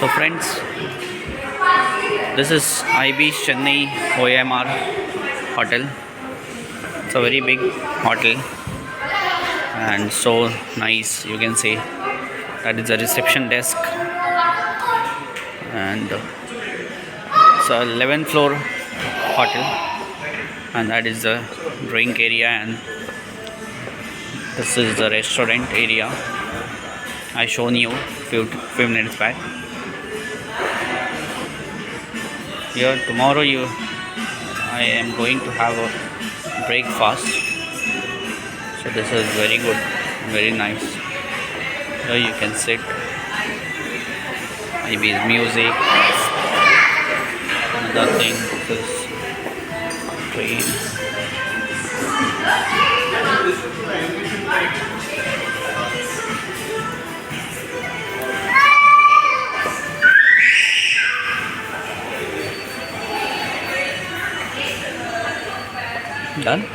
So friends, this is Ibis Chennai OMR hotel. It's a very big hotel and so nice. You can see that is a reception desk, and it's a 11th floor hotel, and that is the drink area, and this is the restaurant area I shown you few minutes back. Here tomorrow I am going to have a breakfast, so this is very good, very nice. Here you can sit, maybe music, another thing. This is train. Done? This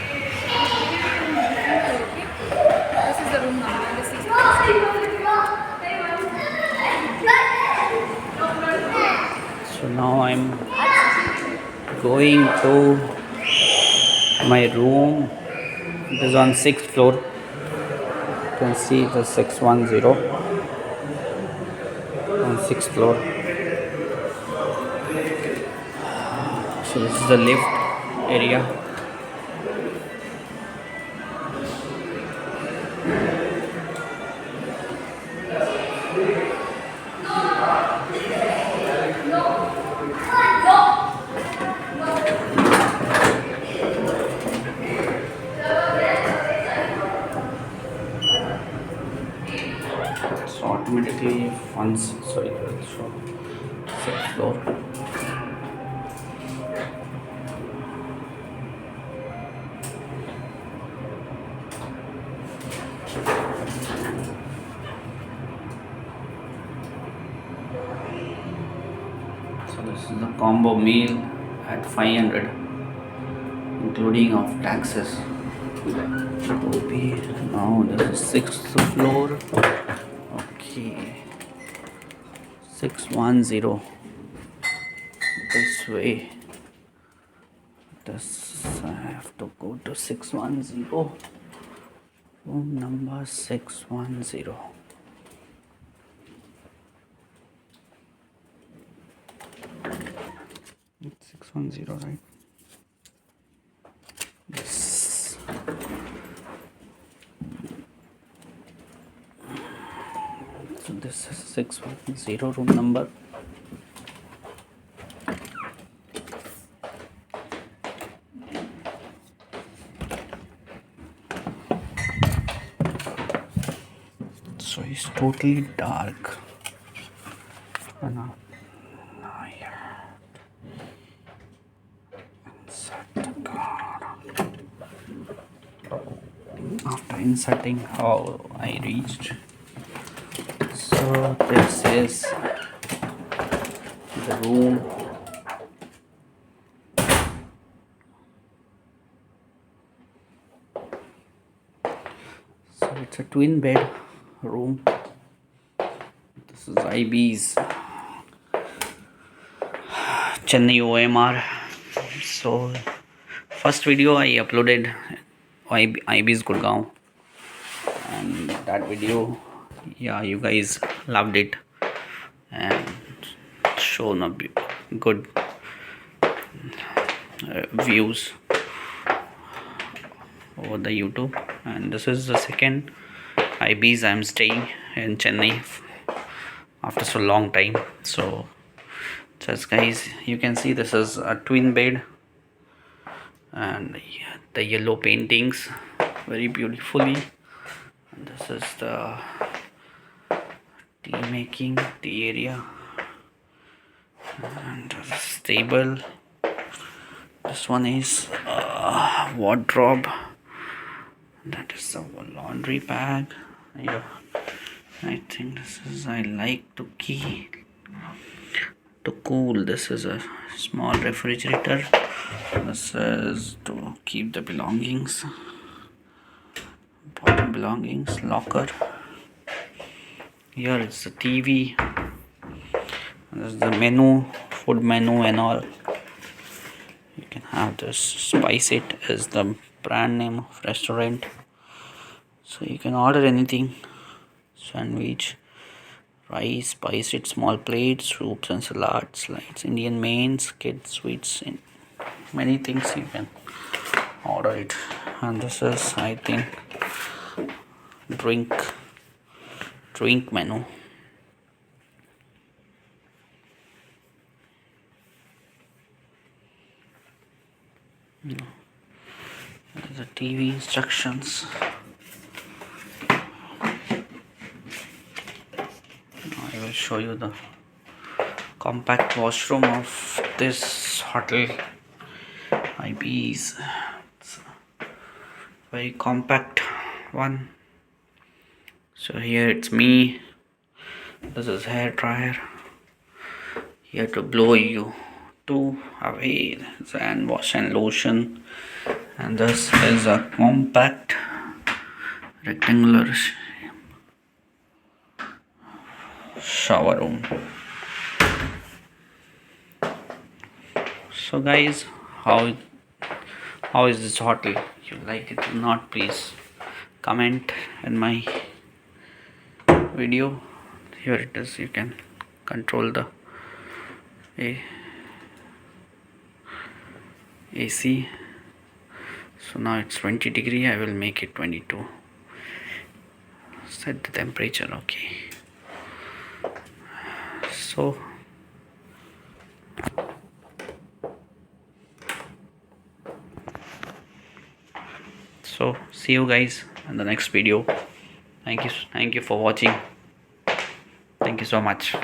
is the room number. This is So now I'm going to my room. It is on 6th floor. You can see the 610 on 6th floor. So this is the lift area. So automatically once, sorry, it will show 6th floor. So this is the combo meal at 500, including of taxes. Now this is 6th floor. Okay, 610. This way. I have to go to 610. Room number 610. It's 610, right? Yes. So this is 610 room number. So it's totally dark. And now here. Insert the card. After inserting how I reached. So this is the room. So it's a twin bed room. This is Ibis Chennai OMR. So first video I uploaded Ibis Gurgaon, and that video, yeah, you guys loved it and shown a good views over the YouTube. And this is the second Ibis I'm staying in Chennai after so long time. So just guys, you can see this is a twin bed, and the yellow paintings very beautifully. And this is the tea making, tea area, and this table. This one is wardrobe. That is the laundry bag. Yeah, I think this is, I like to cool. This is a small refrigerator. This is to keep the belongings, important belongings. Locker. Here is the TV, This is the menu, food menu and all. You can have this. Spice It is the brand name of restaurant. So you can order anything. Sandwich, rice, Spice It, small plates, soups and salads, slides, Indian mains, kids sweets, and many things you can order it. And this is, I think, drink menu. The TV instructions. I will show you the compact washroom of this hotel. Ibis. It's a very compact one. So here it's me. This is hair dryer. Here to blow you to away and wash and lotion. And this is a compact rectangular shower room. So guys, how is this hotel? You like it or not? Please comment in my video. Here it is. You can control the AC. So now it's 20 degree. I will make it 22. Set the temperature. Okay. So see you guys in the next video. Thank you for watching. Thank you so much.